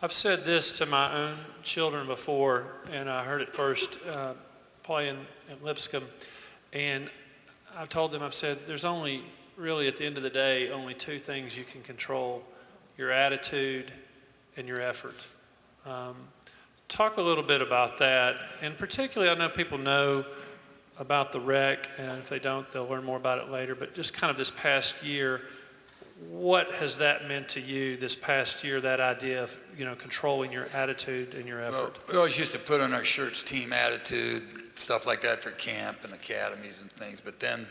I've said this to my own children before, and I heard it first playing at Lipscomb, and I've told them, I've said, there's only, really at the end of the day, only two things you can control: your attitude and your effort. Talk a little bit about that, and particularly I know people know about the wreck, and if they don't, they'll learn more about it later, but just kind of this past year, what has that meant to you this past year, that idea of, controlling your attitude and your effort? Well, we always used to put on our shirts team attitude, stuff like that for camp and academies and things. But then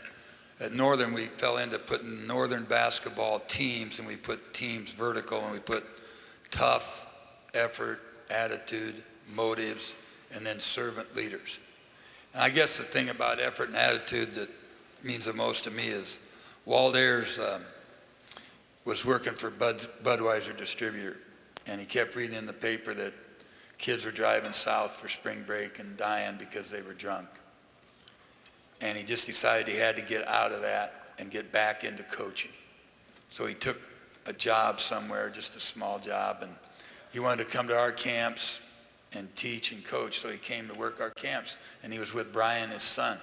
at Northern, we fell into putting Northern basketball teams, and we put teams vertical, and we put tough, effort, attitude, motives, and then servant leaders. And I guess the thing about effort and attitude that means the most to me is Walt Ayers was working for Budweiser distributor, and he kept reading in the paper that kids were driving south for spring break and dying because they were drunk. And he just decided he had to get out of that and get back into coaching. So he took a job somewhere, just a small job, and he wanted to come to our camps and teach and coach. So he came to work our camps, and he was with Brian, his son.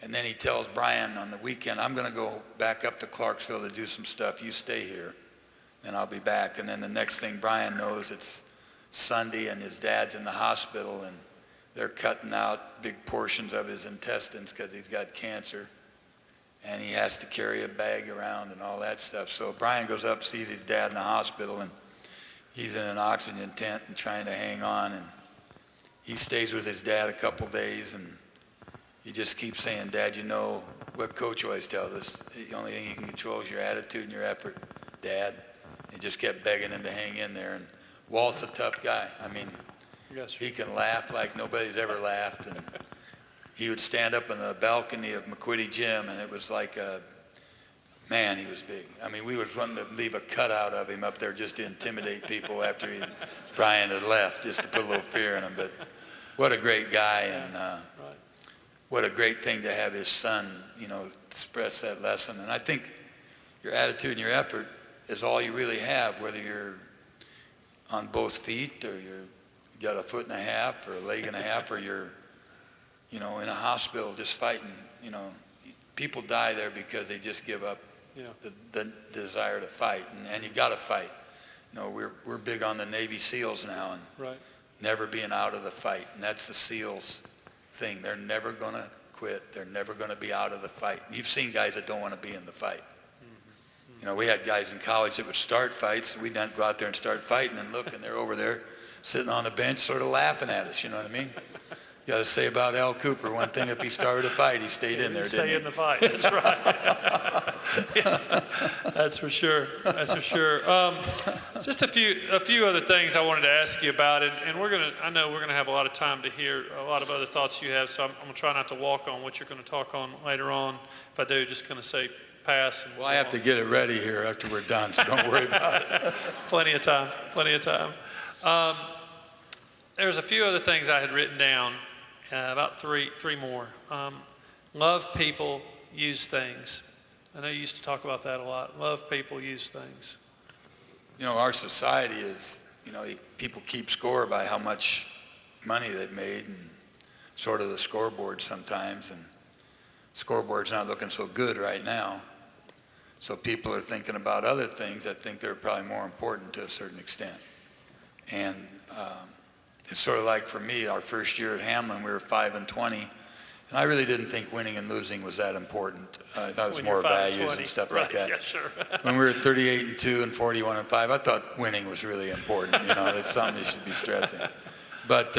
And then he tells Brian on the weekend, I'm going to go back up to Clarksville to do some stuff. You stay here, and I'll be back. And then the next thing Brian knows, it's Sunday, and his dad's in the hospital, and they're cutting out big portions of his intestines because he's got cancer. And he has to carry a bag around and all that stuff. So Brian goes up, sees his dad in the hospital, and he's in an oxygen tent and trying to hang on. And he stays with his dad a couple days, and he just keeps saying, Dad, you know what Coach always tells us, the only thing you can control is your attitude and your effort, Dad. He just kept begging him to hang in there. And Walt's a tough guy. I mean, Yes, he can laugh like nobody's ever laughed. And he would stand up in the balcony of McQuitty Gym, and it was like, man, he was big. I mean, we was wanting to leave a cutout of him up there just to intimidate people after Brian had left, just to put a little fear in him. But what a great guy, and what a great thing to have his son, express that lesson. And I think your attitude and your effort is all you really have, whether you're on both feet or you got a foot and a half or a leg and a half, or you're, in a hospital just fighting. People die there because they just give up the desire to fight, and you got to fight. We're big on the Navy SEALs now, and never being out of the fight, and that's the SEALs thing. They're never going to quit. They're never going to be out of the fight. You've seen guys that don't want to be in the fight. We had guys in college that would start fights. We'd not go out there and start fighting, and look, and they're over there sitting on the bench sort of laughing at us, you know what I mean? You got to say about Al Cooper, one thing, if he started a fight, he stayed in there, didn't he? Stay in the fight, that's right. Yeah, that's for sure, that's for sure. Just a few other things I wanted to ask you about, and I know we're gonna have a lot of time to hear a lot of other thoughts you have, so I'm gonna try not to walk on what you're gonna talk on later on. If I do, just gonna say pass. Well, I have to get it ready here after we're done, so don't worry about it. Plenty of time. There's a few other things I had written down, about three more. Love people, use things. I know you used to talk about that a lot. Love people, use things. Our society is, people keep score by how much money they've made, and sort of the scoreboard sometimes, and scoreboard's not looking so good right now. So people are thinking about other things that think they're probably more important to a certain extent. And it's sort of like for me, our first year at Hamlin, we were 5-20, and I really didn't think winning and losing was that important. I thought it was more values and stuff like that. Yeah, sure. When we were 38-2 and 41-5, I thought winning was really important. That's something you should be stressing. But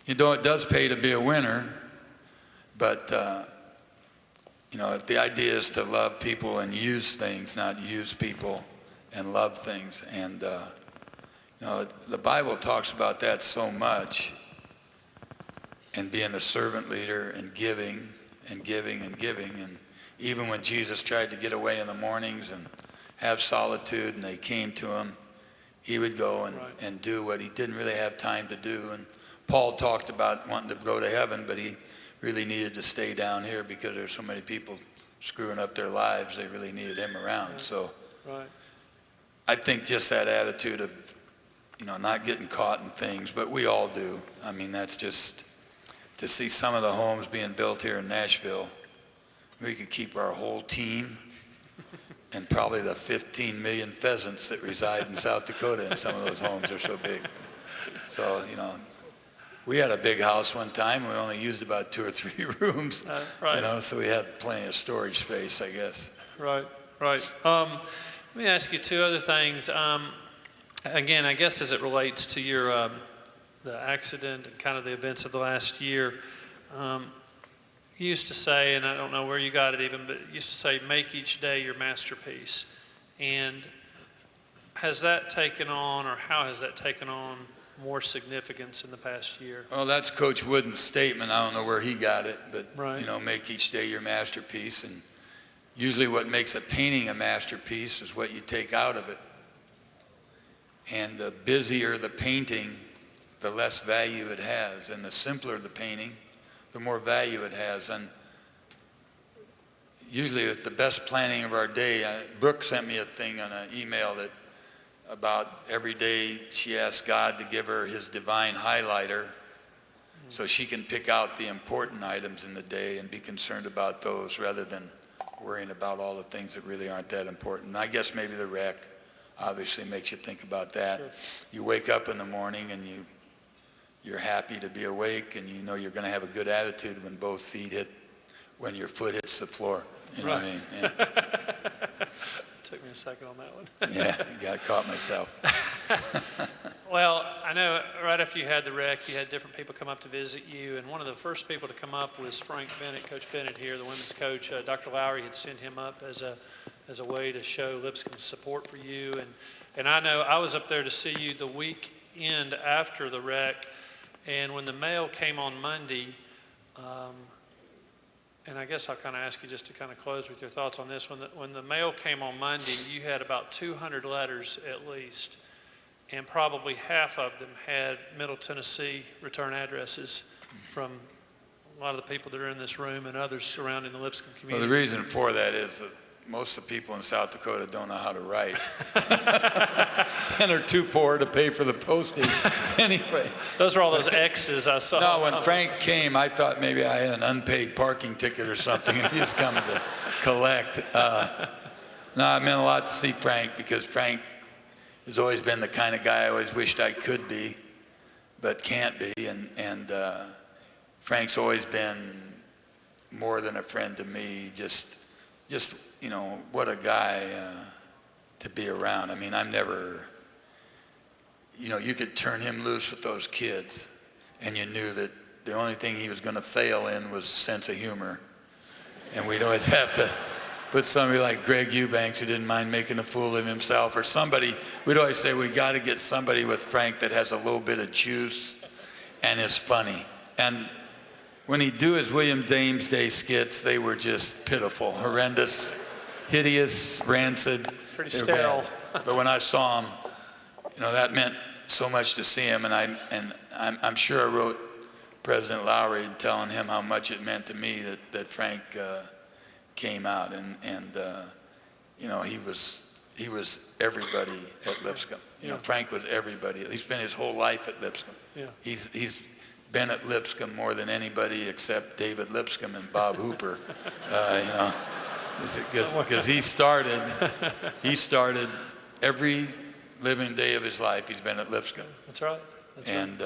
it does pay to be a winner. But the idea is to love people and use things, not use people and love things. And the Bible talks about that so much, and being a servant leader and giving and giving and giving. And even when Jesus tried to get away in the mornings and have solitude, and they came to him, he would go and do what he didn't really have time to do. And Paul talked about wanting to go to heaven, but he really needed to stay down here because there's so many people screwing up their lives. They really needed him around. So I think just that attitude of not getting caught in things, but we all do. I mean, that's just, to see some of the homes being built here in Nashville, we could keep our whole team and probably the 15 million pheasants that reside in South Dakota in some of those homes are so big. So, we had a big house one time. We only used about 2 or 3 rooms, Right. So we had plenty of storage space, I guess. Right. Let me ask you 2 other things. Again, I guess as it relates to your the accident and kind of the events of the last year, you used to say, and I don't know where you got it even, but you used to say, make each day your masterpiece. And has that taken on, or how has that taken on more significance in the past year? Well, that's Coach Wooden's statement. I don't know where he got it, but, Right. Make each day your masterpiece. And usually what makes a painting a masterpiece is what you take out of it. And the busier the painting, the less value it has. And the simpler the painting, the more value it has. And usually with the best planning of our day, Brooke sent me a thing on an email that about every day she asked God to give her his divine highlighter so she can pick out the important items in the day and be concerned about those rather than worrying about all the things that really aren't that important. And I guess maybe the wreck obviously makes you think about that. Sure. You wake up in the morning and you're happy to be awake, and you're going to have a good attitude when both feet when your foot hits the floor. You know what I mean? Yeah. Took me a second on that one. Yeah, I got caught myself. Well, I know right after you had the wreck, you had different people come up to visit you, and one of the first people to come up was Frank Bennett, Coach Bennett here, the women's coach. Dr. Lowry had sent him up as a way to show Lipscomb's support for you, and I know I was up there to see you the weekend after the wreck, and when the mail came on Monday, and I guess I'll kind of ask you just to kind of close with your thoughts on this. When the mail came on Monday, you had about 200 letters at least, and probably half of them had Middle Tennessee return addresses from a lot of the people that are in this room and others surrounding the Lipscomb community. Well, the reason for that is that most of the people in South Dakota don't know how to write. And are too poor to pay for the postage anyway. Those are all those X's I saw. No, when Frank came, I thought maybe I had an unpaid parking ticket or something, and he was coming to collect. No, it meant a lot to see Frank, because Frank has always been the kind of guy I always wished I could be, but can't be. And Frank's always been more than a friend to me. Just what a guy to be around. I mean, I'm never, you could turn him loose with those kids, and you knew that the only thing he was going to fail in was sense of humor. And we'd always have to put somebody like Greg Eubanks, who didn't mind making a fool of himself, or somebody. We'd always say, we got to get somebody with Frank that has a little bit of juice and is funny. And when he'd do his William James Day skits, they were just pitiful, horrendous, hideous, rancid. Pretty sterile. But when I saw him, that meant so much to see him, and I'm sure I wrote President Lowry telling him how much it meant to me that Frank came out, and he was everybody at Lipscomb. Frank was everybody. He spent his whole life at Lipscomb. Yeah. He's been at Lipscomb more than anybody except David Lipscomb and Bob Hooper. Because he started every living day of his life. He's been at Lipscomb. That's right. And